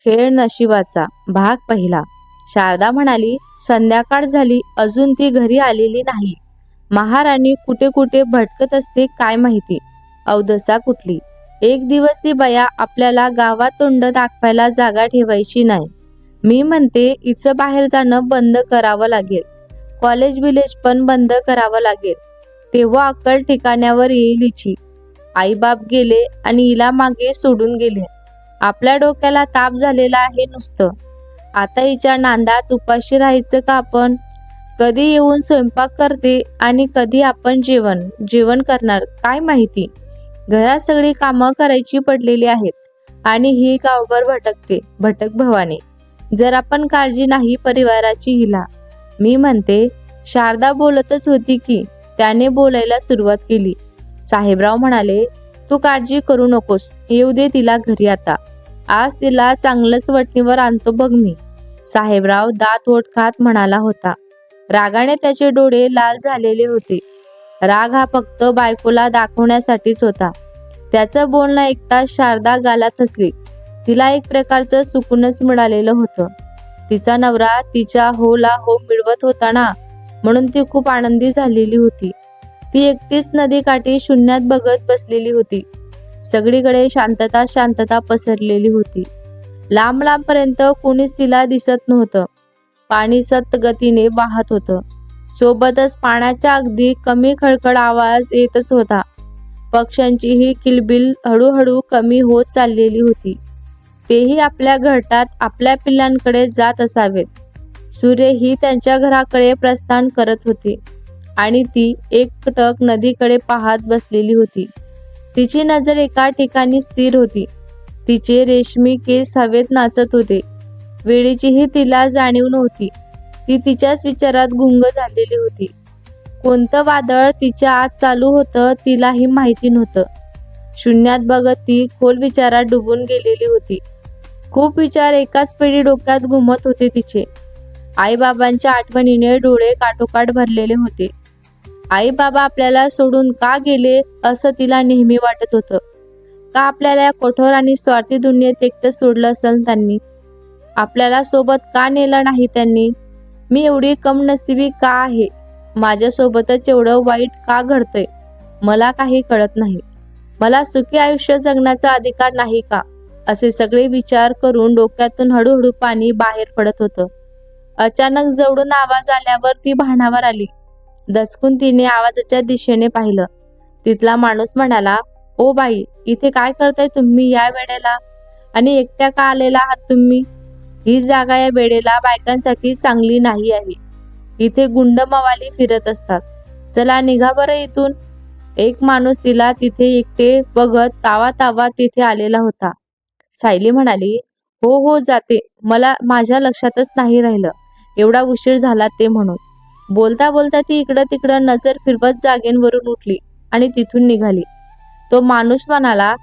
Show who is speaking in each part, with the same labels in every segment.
Speaker 1: खेळ नशिबाचा भाग पहिला. शारदा म्हणाली, संध्याकाळ झाली अजून ती घरी आलेली नाही. महाराणी कुठे कुठे भटकत असते काय माहिती. अवदसा कुठली. एक दिवस ही बया आपल्याला गावात तोंड दाखवायला जागा ठेवायची नाही. मी म्हणते हिचं बाहेर जाणं बंद करावं लागेल. कॉलेज बिलेज पण बंद करावं लागेल. तेव्हा अक्कल ठिकाण्यावर येईल हिची. आईबाप गेले आणि हिला मागे सोडून गेले. आपल्या डोक्याला ताप झालेला आहे नुसतं. आता हिच्या नांदात उपाशी राहायचं का आपण? कधी येऊन स्वयंपाक करते आणि कधी आपण जेवण करणार काय माहिती. घरात सगळी कामं करायची पडलेली आहेत आणि ही गावभर भटकते. भटक भवानी. जर आपण काळजी नाही परिवाराची हिला. मी म्हणते. शारदा बोलतच होती की त्याने बोलायला सुरुवात केली. साहेबराव म्हणाले, तू काळजी करू नकोस. येऊ दे तिला घरी आता. आज तिला चांगलंच वटणीवर आणतो बघ मी. साहेबराव दात ओठ खात म्हणाला होता. रागाने त्याचे डोळे लाल झालेले होते. राग हा फक्त बायकोला दाखवण्यासाठीच होता. त्याचं बोलणं ऐकता शारदा गालात हसली. तिला एक प्रकारचं सुकूनच मिळालेलं होतं. तिचा नवरा तिच्या होला हो मिळवत होता ना, म्हणून ती खूप आनंदी झालेली होती. ती एकटीच नदीकाठी शून्यात बघत बसलेली होती. सगळीकडे शांतता पसरलेली होती. लांब लांबपर्यंत कोणीच तिला दिसत नव्हतं. पाणी सत गतीने वाहत होतं. सोबतच पाण्याचा अगदी कमी खळखळ आवाज येतच होता. पक्ष्यांचीही किलबिल हळूहळू कमी होत चाललेली होती. तेही आपल्या घरटात आपल्या पिल्लांकडे जात असावेत. सूर्यही त्यांच्या घराकडे प्रस्थान करत होते आणि ती एकटक नदीकडे पाहत बसलेली होती. तिची नजर एका ठिकाणी स्थिर होती. तिचे रेशमी केस हवेत नाचत होते. वेळेचीही तिला जाणीव नव्हती. ती तिच्याच विचारात गुंग झालेली होती. कोणतं वादळ तिच्या आत चालू होतं तिलाही माहिती नव्हतं. शून्यात बघत ती खोल विचारात डुबून गेलेली होती. खूप विचार एकाच वेळी डोक्यात घुमत होते तिचे. आईबाबांच्या आठवणीने डोळे काठोकाठ भरलेले होते. आई बाबा आपल्याला सोडून का गेले असं तिला नेहमी वाटत होतं. का आपल्याला कठोर आणि स्वार्थी दुनियेत एकटं सोडलं असेल त्यांनी. आपल्याला सोबत का नेलं नाही त्यांनी. मी एवढी कमनसिबी का आहे. माझ्यासोबतच एवढं वाईट का घडतंय. मला काही कळत नाही. मला सुखी आयुष्य जगण्याचा अधिकार नाही का. असे सगळे विचार करून डोक्यातून हळूहळू पाणी बाहेर पडत होतं. अचानक जवळून आवाज आल्यावर ती भानावर आली. दचकून तिने आवाजाच्या दिशेने पाहिलं. तिथला माणूस म्हणाला, ओ बाई, इथे काय करताय तुम्ही या वेळेला आणि एकट्या का आलेला आहात तुम्ही. ही जागा या वेळेला बायकांसाठी चांगली नाही आहे. इथे गुंड मवाली फिरत असतात. चला निघा बरं इथून. एक माणूस तिला तिथे एकटे बघत तावा तिथे आलेला होता. सायली म्हणाली, हो हो जाते. मला माझ्या लक्षातच नाही राहिलं एवढा उशीर झाला ते म्हणून. बोलता बोलता ती इकडं तिकडं नजर फिरवत जागेवरून उठली आणि तिथून निघाली. तो माणूस म्हणाला,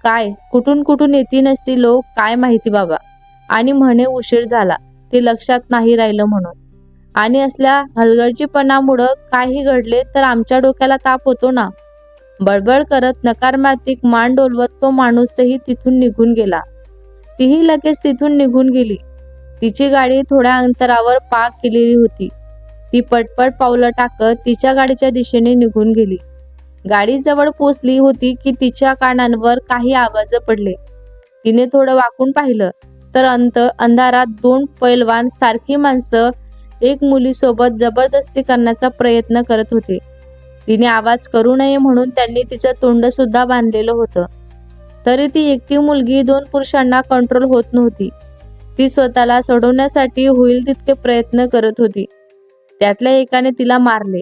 Speaker 1: काय कुठून कुठून येती नसती लोक काय माहिती बाबा. आणि म्हणे उशीर झाला ते लक्षात नाही राहिलं म्हणून. आणि असल्या हलगर्जीपणामुळं काही घडले तर आमच्या डोक्याला ताप होतो ना. बडबड करत नकारमार्थिक मान डोलवत तो माणूसही तिथून निघून गेला. तीही लगेच तिथून निघून गेली. तिची गाडी थोड्या अंतरावर पार्क केलेली होती. ती पटपट पावलं टाकत तिच्या गाडीच्या दिशेने निघून गेली. गाडी जवळ पोचली होती की तिच्या कानांवर काही आवाज पडले. तिने थोडं वाकून पाहिलं तर अंधारात दोन पैलवान सारखी माणसं एक मुलीसोबत जबरदस्ती करण्याचा प्रयत्न करत होते. तिने आवाज करू नये म्हणून त्यांनी तिचं तोंड सुद्धा बांधलेलं होतं. तरी ती एकटी मुलगी दोन पुरुषांना कंट्रोल होत नव्हती. ती स्वतःला सोडवण्यासाठी होईल तितके प्रयत्न करत होती. त्यातल्या एकाने तिला मारले.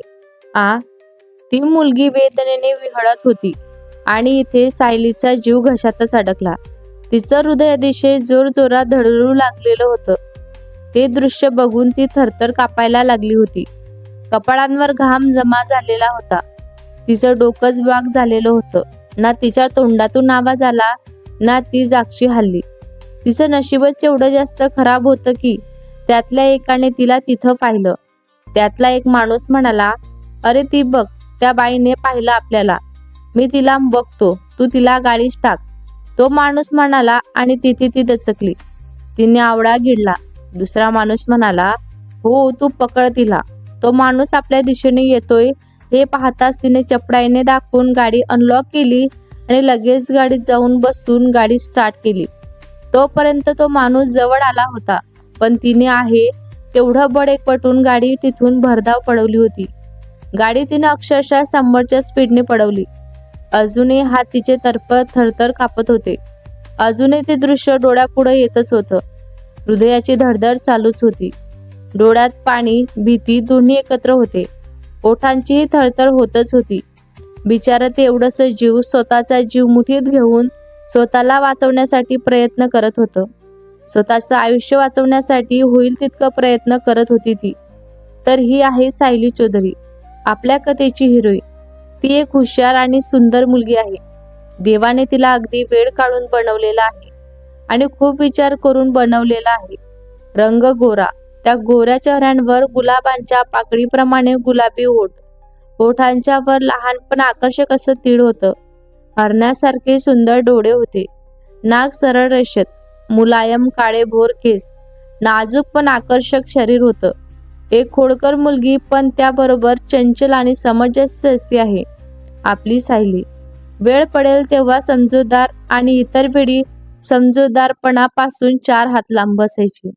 Speaker 1: ती मुलगी वेदनेने विहळत होती आणि इथे सायलीचा जीव घशातच अडकला. तिचं हृदय अतिशय जोरजोरात धडधडू लागलेलं होतं. ते दृश्य बघून ती थरथर कापायला लागली होती. कपाळांवर घाम जमा झालेला होता. तिचं डोकंच ब्लॉक झालेलं होतं. ना तिच्या तोंडातून आवाज आला ना ती जागची हल्ली. तिचं नशीबच एवढं जास्त खराब होतं की त्यातल्या एकाने तिला तिथं पाहिलं. त्यातला एक माणूस म्हणाला, अरे ती बघ, त्या बाईने पाहिलं आपल्याला. मी तिला बघतो, तू तिला गाडीत टाक. तो माणूस म्हणाला आणि तिथे ती दचकली. तिने आवळा गिळला. दुसरा माणूस म्हणाला, हो तू पकड तिला. तो माणूस आपल्या दिशेने येतोय हे पाहताच तिने चपळाईने दाखवून गाडी अनलॉक केली आणि लगेच गाडीत जाऊन बसून गाडी स्टार्ट केली. तोपर्यंत तो माणूस जवळ आला होता, पण तिने आहे तेवढं बळ एकवटून गाडी तिथून भरधाव पळवली होती. गाडी तिने अक्षरशः 100च्या स्पीडने पळवली. अजूनही हात तिचे थरथर कापत होते. अजूनही ते दृश्य डोळ्यापुढे येतच होतं. हृदयाची धडधड चालूच होती. डोळ्यात पाणी, भीती दोन्ही एकत्र होते. ओठांचीही थरथर होतच होती. बिचारा ते एवढंसं जीव, स्वतःचा जीव मुठीत घेऊन स्वतःला वाचवण्यासाठी प्रयत्न करत होतं. स्वतःचं आयुष्य वाचवण्यासाठी होईल तितकं प्रयत्न करत होती ती. तर ही आहे सायली चौधरी, आपल्या कथेची हिरोईन. ती एक हुशार आणि सुंदर मुलगी आहे. देवाने तिला अगदी वेळ काढून बनवलेला आहे आणि खूप विचार करून बनवलेला आहे. रंग गोरा, त्या गोऱ्या चेहऱ्यांवर गुलाबांच्या पाकळीप्रमाणे गुलाबी ओठ, ओठांच्या वर लहान पण आकर्षक असं तीळ होतं. हरणासारखे सुंदर डोळे होते. नाक सरळ रेषेत, मुलायम काळेभोर केस, नाजूक पण आकर्षक शरीर होतं. एक खोडकर मुलगी, पण त्याबरोबर चंचल आणि समंजस अशी आहे आपली सायली. वेळ पडेल तेव्हा समजूतदार आणि इतर वेळी समजूतदारपणापासून 4 हात लांब बसायची.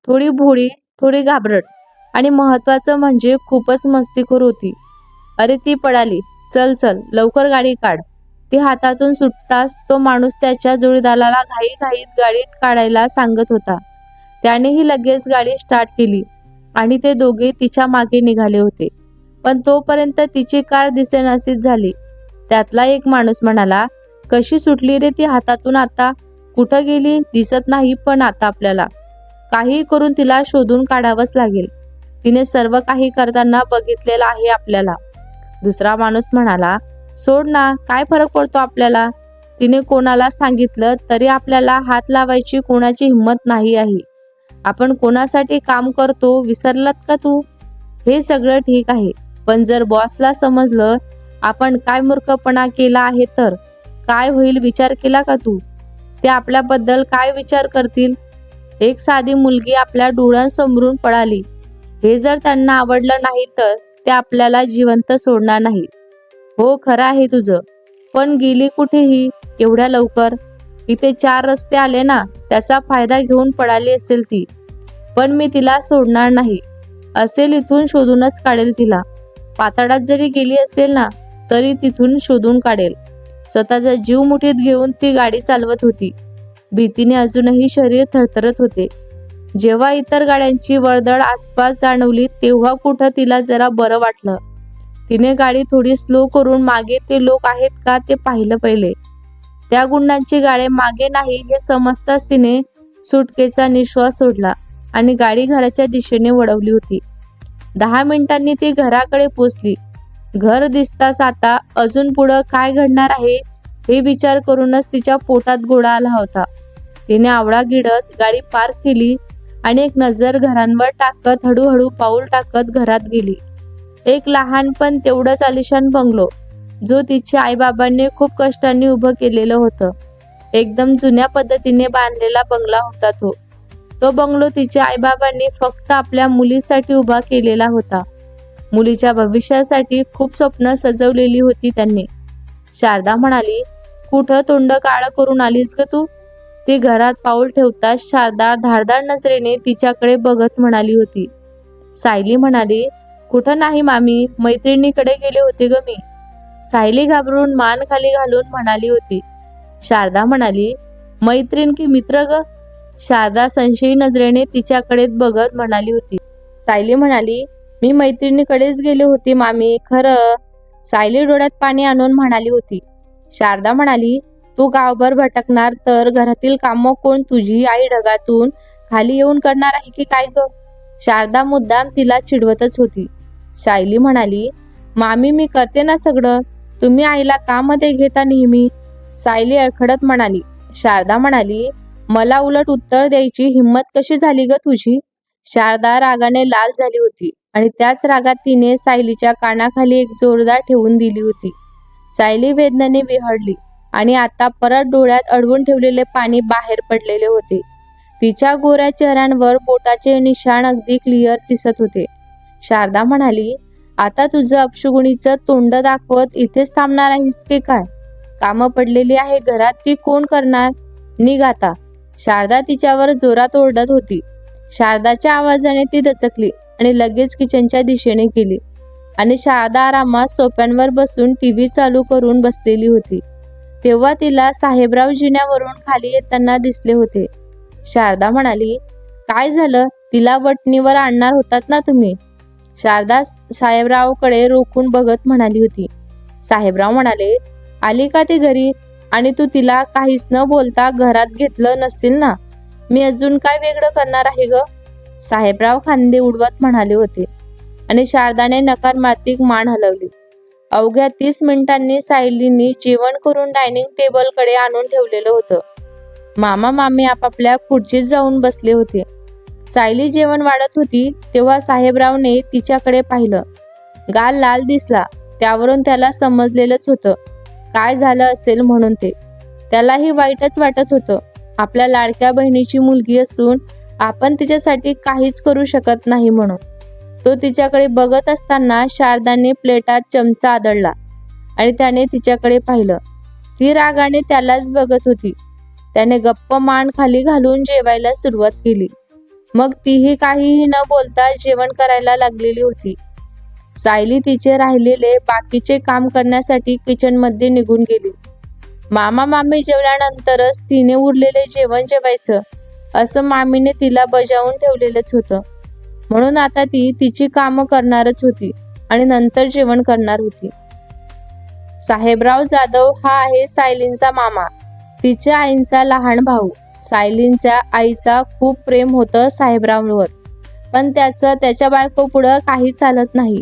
Speaker 1: थोडी भोळी, थोडी घाबरट आणि महत्वाचं म्हणजे खूपच मस्तीखोर होती. अरे ती पळाली, चल चल लवकर गाडी काढ. ती हातातून सुटताच तो माणूस त्याच्या जोडीदाराला घाईघाईत गाडी काढायला सांगत होता. त्यानेही लगेच गाडी स्टार्ट केली आणि ते दोघे तिच्या मागे निघाले होते. पण तोपर्यंत तिची कार दिसेनाशीच झाली. त्यातला एक माणूस म्हणाला, कशी सुटली रे ती हातातून आता? कुठं गेली दिसत नाही, पण आता आपल्याला काही करून तिला शोधून काढावंच लागेल. तिने सर्व काही करताना बघितलेलं आहे आपल्याला. दुसरा माणूस म्हणाला, सोड ना, काय फरक पडतो आपल्याला? तिने कोणाला सांगितलं तरी आपल्याला हात लावायची कोणाची हिंमत नाही आहे. आपण कोणासाठी काम करतो विसरलात का तू? हे सगळं ठीक आहे, पण जर बॉसला समजलं आपण काय मूर्खपणा केला आहे तर काय होईल विचार केला का तू? ते आपल्याबद्दल काय विचार करतील? एक साधी मुलगी आपल्या डोळ्यांसमोरून पळाली. हे जर त्यांना आवडलं नाही तर ते आपल्याला जिवंत सोडणार नाही. हो खरं आहे तुझं, पण गेली कुठेही एवढ्या लवकर? इथे 4 रस्ते आले ना, त्याचा फायदा घेऊन पळाली असेल ती. पण मी तिला सोडणार नाही. असेल इथून शोधूनच काढेल तिला. पाताळात जरी गेली असेल ना, तरी तिथून शोधून काढेल. स्वतःचा जीव मुठीत घेऊन ती गाडी चालवत होती. भीतीने अजूनही शरीर थरथरत होते. जेव्हा इतर गाड्यांची वर्दळ आसपास जाणवली तेव्हा कुठं तिला जरा बरं वाटलं. तिने गाडी थोडी स्लो करून मागे ते लोक आहेत का ते पाहिलं पहिले. त्या गुंडांची गाडी मागे नाही हे समजताच तिने सुटकेचा निश्वास सोडला आणि गाडी घराच्या दिशेने वळवली होती. 10 मिनिटांनी ती घराकडे पोचली. घर दिसताच आता अजून पुढं काय घडणार आहे हे विचार करूनच तिच्या पोटात गोळा आला होता. तिने आवळा गिळत गाडी पार्क केली आणि एक नजर घरांवर टाकत हळूहळू पाऊल टाकत घरात गेली. एक लहान पण तेवढंच आलिशान बंगलो, जो तिच्या आईबाबांनी खूप कष्टांनी उभं केलेलं होतं. एकदम जुन्या पद्धतीने बांधलेला बंगला होता तो. तो बंगलो तिच्या आईबाबांनी फक्त आपल्या मुलीसाठी उभा केलेला होता. मुलीच्या भविष्यासाठी खूप स्वप्न सजवलेली होती त्यांनी. शारदा म्हणाली, कुठं तोंड काळं करून आलीस ग तू? ती घरात पाऊल ठेवताच शारदा धारदार नजरेने तिच्याकडे बघत म्हणाली होती. सायली म्हणाली, कुठं नाही मामी, मैत्रिणीकडे गेले होते ग मी. सायली घाबरून मान खाली घालून म्हणाली होती. शारदा म्हणाली, मैत्रीण की मित्र ग? शारदा संशयी नजरेने तिच्याकडे बघत म्हणाली होती. सायली म्हणाली, मी मैत्रिणीकडेच गेले होते मामी, खरं. सायली डोळ्यात पाणी आणून म्हणाली होती. शारदा म्हणाली, तू गावभर भटकणार तर घरातील कामं कोण? तुझी आई ढगातून खाली येऊन करणार आहे की काय ग? शारदा मुद्दाम तिला चिडवतच होती. सायली म्हणाली, मामी मी करते ना सगळं, तुम्ही आईला का मध्ये घेता नेहमी? सायली अडखडत म्हणाली. शारदा म्हणाली, मला उलट उत्तर द्यायची हिंमत कशी झाली ग तुझी? शारदा रागाने लाल झाली होती आणि त्याच रागात तिने सायलीच्या कानाखाली एक जोरदार ठेवून दिली होती. सायली वेदनेने विहळली आणि आता परत डोळ्यात अडवून ठेवलेले पाणी बाहेर पडलेले होते. तिच्या गोऱ्या चेहऱ्यांवर बोटाचे निशाण अगदी क्लिअर दिसत होते. शारदा म्हणाली, आता तुझं अपशकुनीचं तोंड दाखवत इथेच थांबणार आहेस की काय? कामं पडलेली आहे घरात, ती कोण करणार? निघ आता. शारदा तिच्यावर जोरात ओरडत होती. शारदाच्या आवाजाने ती दचकली आणि लगेच किचनच्या दिशेने गेली. आणि शारदा आरामात सोफ्यावर बसून टीव्ही चालू करून बसलेली होती. तेव्हा तिला साहेबराव जिन्यावरून खाली येताना दिसले होते. शारदा म्हणाली, काय झालं? तिला वटणीवर आणणार होतात ना तुम्ही? शारदा साहेबरावकडे रोखून बघत म्हणाली होती. साहेबराव म्हणाले, आली का ती घरी? आणि तू तिला काहीच न बोलता घरात घेतलं नसतील ना? मी अजून काय वेगळं करणार आहे ग? साहेबराव खांदे उडवत म्हणाले होते. आणि शारदाने नकारमातिक मान हलवली. अवघ्या 30 मिनिटांनी सायलींनी जेवण करून डायनिंग टेबलकडे आणून ठेवलेलं होतं. मामा मामी आपापल्या खुर्चीत जाऊन बसले होते. सायली जेवण वाढत होती तेव्हा साहेबरावने तिच्याकडे पाहिलं. गाल लाल दिसला. त्यावरून त्याला समजलेलंच होतं काय झालं असेल म्हणून ते. त्यालाही वाईटच वाटत होतं. आपल्या लाडक्या बहिणीची मुलगी असून आपण तिच्यासाठी काहीच करू शकत नाही म्हणून. तो तिच्याकडे बघत असताना शारदाने प्लेटात चमचा आदळला आणि त्याने तिच्याकडे पाहिलं. ती रागाने त्यालाच बघत होती. त्याने गप्प मान खाली घालून जेवायला सुरुवात केली. मग तीही काहीही न बोलता जेवण करायला लागलेली होती. सायली तिचे राहिलेले बाकीचे काम करण्यासाठी किचनमध्ये निघून गेली. मामा मामी जेवल्यानंतरच तिने उरलेले जेवण जेवायचं असं मामीने तिला बजावून ठेवलेलंच होतं. म्हणून आता ती तिची कामं करणारच होती आणि नंतर जेवण करणार होती. साहेबराव जाधव हा आहे सायलींचा मामा, तिच्या आईंचा लहान भाऊ. सायलींच्या आईचा खूप प्रेम होतं साहेबरावांवर, पण त्याचं त्याच्या बायको पुढं काही चालत नाही.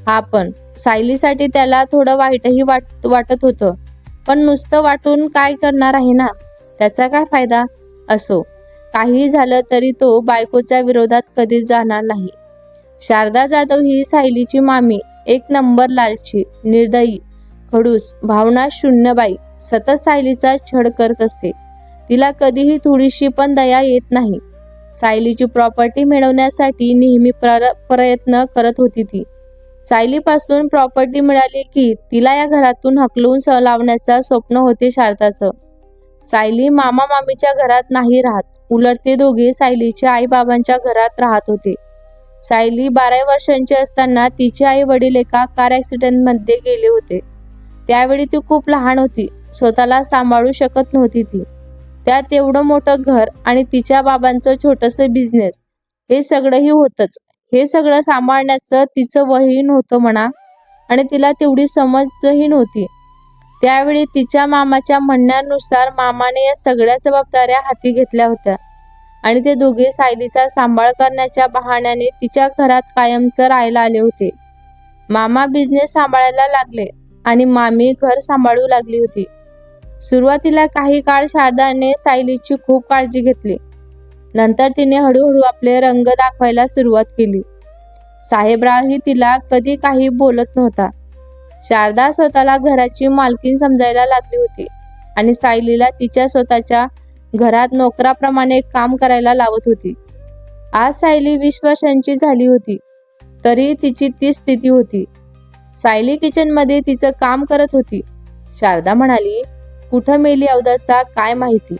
Speaker 1: हा पण सायलीसाठी त्याला थोडं वाईटही वाटत होतं. पण नुसतं वाटून काय करणार आहे ना, त्याचा काय फायदा? असो, काही झालं तरी तो बायकोच्या विरोधात कधीच जाणार नाही. शारदा जाधव ही सायलीची मामी एक नंबर लालची, निर्दयी, खडूस, भावना शून्य बाई. सतत सायलीचा छळ करत असते. तिला कधीही थोडीशी पण दया येत नाही. सायलीची प्रॉपर्टी मिळवण्यासाठी नेहमी प्रयत्न करत होती ती. सायलीपासून प्रॉपर्टी मिळाली की तिला या घरातून हकलून लावण्याचं स्वप्न होते शारदाचं. सायली मामा मामीच्या घरात नाही राहत, उलट ते दोघे सायलीच्या आई बाबांच्या घरात राहत होते. सायली 12 वर्षांची असताना तिचे आई वडील एका कार ॲक्सिडेंटमध्ये गेले होते. त्यावेळी ती खूप लहान होती. स्वतःला सांभाळू शकत नव्हती ती. त्यात एवढं मोठं घर आणि तिच्या बाबांचं छोटंसं बिझनेस, हे सगळंही होतंच. हे सगळं सांभाळण्याचं तिचं वयही नव्हतं म्हणा, आणि तिला तेवढी समजही नव्हती. त्यावेळी तिच्या मामाच्या म्हणण्यानुसार मामाने या सगळ्या जबाबदाऱ्या हाती घेतल्या होत्या आणि ते दोघे सायलीचा सांभाळ करण्याच्या बहाण्याने तिच्या घरात कायमचं राहायला आले होते. मामा बिझनेस सांभाळायला लागले आणि मामी घर सांभाळू लागली होती. सुरुवातीला काही काळ शारदाने सायलीची खूप काळजी घेतली. नंतर तिने हळूहळू आपले रंग दाखवायला सुरुवात केली. साहेबरावही तिला कधी काही बोलत नव्हता. शारदा स्वतःला घराची मालकीण समजायला लागली होती आणि सायलीला तिच्या स्वतःच्या घरात नोकराप्रमाणे काम करायला लावत होती. आज सायली 20 वर्षांची झाली होती, तरी तिची ती स्थिती होती. सायली किचनमध्ये तिचं काम करत होती. शारदा म्हणाली, कुठं मेली अवदसा काय माहिती.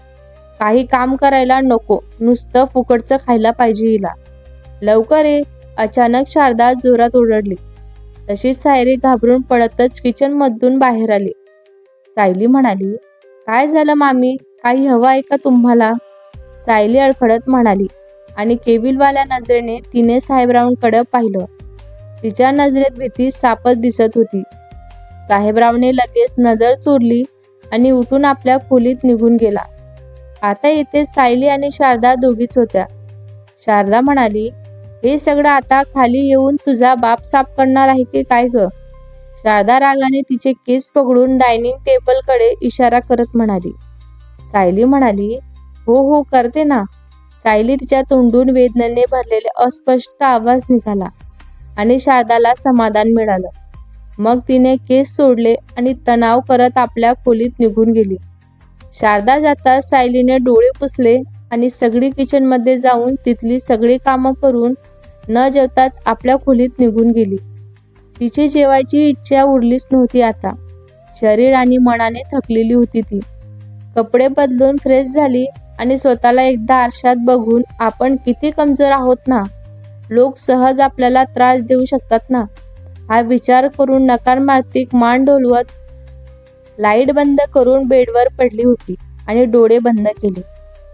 Speaker 1: काही काम करायला नको, नुसतं फुकटचं खायला पाहिजे हिला. लवकर ये. अचानक शारदा जोरात ओरडली. तशीच सायली घाबरून पडतच किचनमधून बाहेर आली. सायली म्हणाली, काय झालं मामी, काही हवं आहे का तुम्हाला? सायली अडखडत म्हणाली आणि केविलवाल्या नजरेने तिने साहेबरावांकडे पाहिलं. तिच्या नजरेत भीती सापच दिसत होती. साहेबरावने लगेच नजर चोरली आणि उठून आपल्या खोलीत निघून गेला. आता इथे सायली आणि शारदा दोघीच होत्या. शारदा म्हणाली, हे सगळं आता खाली येऊन तुझा बाप साफ करणार आहे की काय ग? शारदा रागाने तिचे केस पकडून डायनिंग टेबलकडे इशारा करत म्हणाली. सायली म्हणाली, हो हो करते ना. सायली तिच्या तोंडून वेदनेने भरलेले अस्पष्ट आवाज निघाला आणि शारदाला समाधान मिळालं. मग तिने केस सोडले आणि तणाव करत आपल्या खोलीत निघून गेली. शारदा जाताच सायलीने डोळे पुसले आणि सगळी किचनमध्ये जाऊन तिथली सगळी कामं करून न जेवताच आपल्या खोलीत निघून गेली. तिची जेवायची इच्छा उरलीच नव्हती आता. शरीर आणि मनाने थकलेली होती ती. कपडे बदलून फ्रेश झाली आणि स्वतःला एकदा आरशात बघून आपण किती कमजोर आहोत ना, लोक सहज आपल्याला त्रास देऊ शकतात ना, हा विचार करून नकारात्मक मान डोलवत लाईट बंद करून बेडवर पडली होती आणि डोळे बंद केले.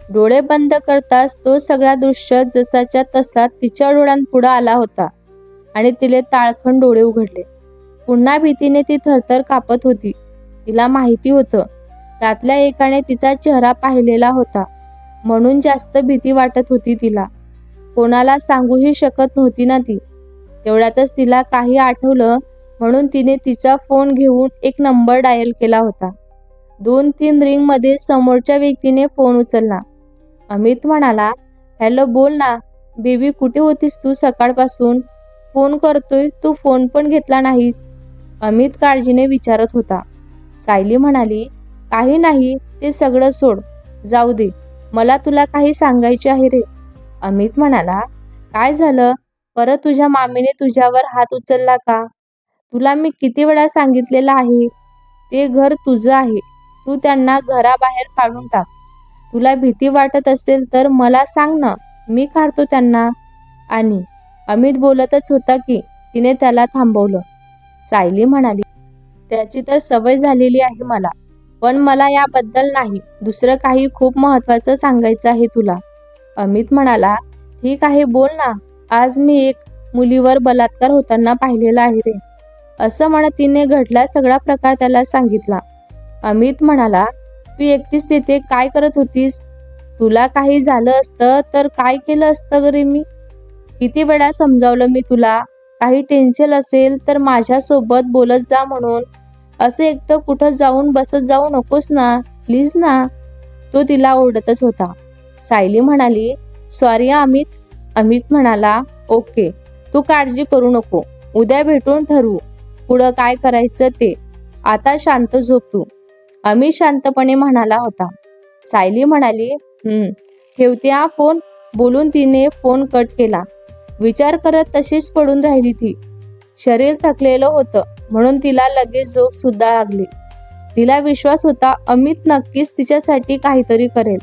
Speaker 1: डोळे बंद करताच तो सगळा दृश्य जसाच्या तसा तिच्या डोळ्यांपुढे आला होता आणि तिने ताळखंड डोळे उघडले. पुन्हा भीतीने ती थरथर कापत होती. तिला माहिती होतं त्यातल्या एकाने तिचा चेहरा पाहिलेला होता म्हणून जास्त भीती वाटत होती तिला. कोणाला सांगूही शकत नव्हती ना ती. तेवढ्यातच तिला काही आठवलं म्हणून तिने तिचा फोन घेऊन एक नंबर डायल केला होता. 2-3 रिंगमध्ये समोरच्या व्यक्तीने फोन उचलला. अमित म्हणाला, हॅलो बोल ना बेबी, कुठे होतीस तू सकाळपासून? फोन करतोय तू फोन पण घेतला नाहीस, अमित काळजीने विचारत होता. सायली म्हणाली, काही नाही, ते सगळं सोड, जाऊ दे, मला तुला काही सांगायचे आहे रे. अमित म्हणाला, काय झालं? परत तुझ्या मामीने तुझ्यावर हात उचलला का? तुला मी किती वेळा सांगितलेलं आहे, ते घर तुझं आहे, तू त्यांना घराबाहेर काढून टाक. तुला भीती वाटत असेल तर मला सांग ना, मी काढतो त्यांना. आणि अमित बोलतच होता की तिने त्याला थांबवलं. सायली म्हणाली, त्याची तर सवय झालेली आहे मला, पण मला याबद्दल नाही, दुसरं काही खूप महत्वाचं सांगायचं आहे तुला. अमित म्हणाला, ठीक आहे बोल ना, आज मी एक मुलीवर बलात्कार होताना पाहिलेला आहे रे. असं म्हणत तिने घडला सगळा प्रकार त्याला सांगितला. अमित म्हणाला, तू एकटीच तिथे काय करत होतीस? तुला काही झालं असतं तर काय केलं असतं रे मी? किती वेळा समजावलं मी तुला, काही टेन्शन असेल तर माझ्यासोबत बोलत जा म्हणून, असं एकटं कुठं जाऊन बसत जाऊ नकोस ना, प्लीज ना. तो तिला ओरडतच होता. सायली म्हणाली, सॉरी अमित. अमित म्हणाला, ओके, तू काळजी करू नको, उद्या भेटून ठरवू पुढं काय करायचं ते, आता शांत झोप तू. अमित शांतपणे म्हणाला होता. सायली म्हणाली, ठेवते हा फोन, बोलून तिने फोन कट केला. विचार करत तशीच पडून राहिली ती. शरीर थकलेलं होतं म्हणून तिला लगेच झोप सुद्धा लागली. तिला विश्वास होता अमित नक्कीच तिच्यासाठी काहीतरी करेल.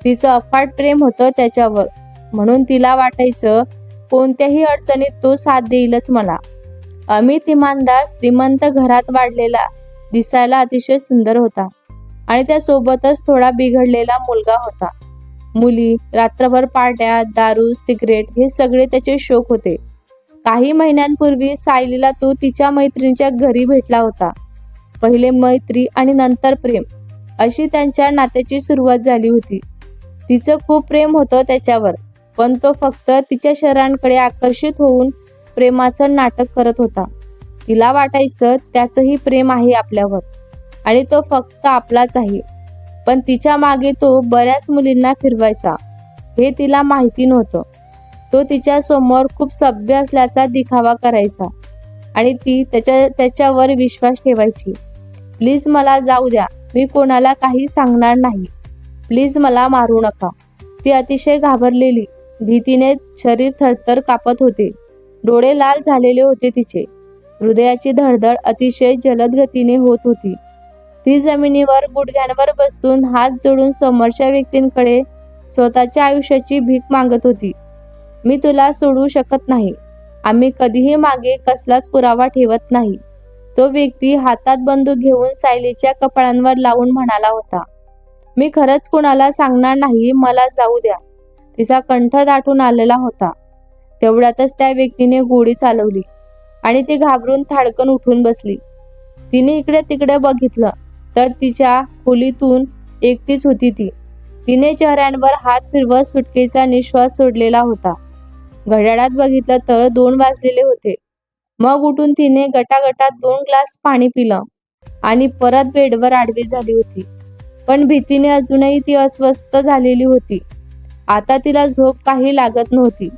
Speaker 1: तिचं अफाट प्रेम होतं त्याच्यावर, म्हणून तिला वाटायचं कोणत्याही अडचणीत तो साथ देईलच मला. अमित इमानदार, श्रीमंत घरात वाढलेला, दिसायला अतिशय सुंदर होता आणि त्यासोबतच थोडा बिघडलेला मुलगा होता. मुली, रात्रभर पार्ट्या, दारू, सिगरेट हे सगळे त्याचे शौक होते. काही महिन्यांपूर्वी सायलीला तो तिच्या मैत्रिणीच्या घरी भेटला होता. पहिले मैत्री आणि नंतर प्रेम, अशी त्यांच्या नात्याची सुरुवात झाली होती. तिचं खूप प्रेम होतं त्याच्यावर, पण तो फक्त तिच्या शरीराकडे आकर्षित होऊन प्रेमाचं नाटक करत होता. तिला वाटायचं त्याचंही प्रेम आहे आपल्यावर आणि तो फक्त आपलाच आहे, पण तिच्या मागे तो बऱ्याच मुलींना फिरवायचा हे तिला माहिती नव्हतं. तो तिच्या समोर खूप सभ्य असल्याचा दिखावा करायचा आणि ती त्याच्यावर विश्वास ठेवायची. प्लीज मला जाऊ द्या, मी कोणाला काही सांगणार नाही, प्लीज मला मारू नका. ती अतिशय घाबरलेली, भीतीने शरीर थरथर कापत होते. डोळे लाल झालेले होते तिचे. हृदयाची धडधड अतिशय जलद गतीने होत होती. ती जमिनीवर गुडघ्यांवर बसून हात जोडून समोरच्या व्यक्तींकडे स्वतःच्या आयुष्याची भीक मागत होती. मी तुला सोडू शकत नाही, आम्ही कधीही मागे कसलाच पुरावा ठेवत नाही, तो व्यक्ती हातात बंदूक घेऊन सायलीच्या कपाळांवर लावून म्हणाला होता. मी खरंच कुणाला सांगणार नाही, मला जाऊ द्या. तिचा कंठ दाटून आलेला होता. तेवढ्यातच त्या व्यक्तीने गोळी चालवली आणि ती घाबरून थाडकन उठून बसली. तिने इकडे तिकडे बघितलं तर तिच्या खोलीतून एकटीच होती ती. तिने चेहऱ्यांवर हात फिरवत सुटकेचा निश्वास सोडलेला होता. घड्याळात बघितलं तर 2 वाजलेले होते. मग उठून तिने गटागटात 2 ग्लास पाणी पिलं आणि परत बेडवर आडवी झाली होती. पण भीतीने अजूनही ती अस्वस्थ झालेली होती. आता तिला झोप काही लागत नव्हती,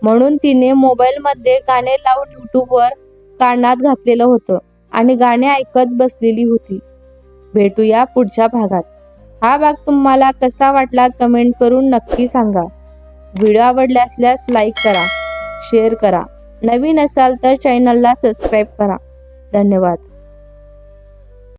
Speaker 1: म्हणून तिने मोबाईलमध्ये गाणे लावून युट्यूबवर कानात घातलेलं होतं आणि गाणे ऐकत बसलेली होती. भेटूया पुढच्या भागात. हा भाग तुम्हाला कसा वाटला कमेंट करून नक्की सांगा. व्हिडिओ आवडले असल्यास लाईक करा, शेअर करा. नवीन असाल तर चॅनलला सबस्क्राईब करा. धन्यवाद.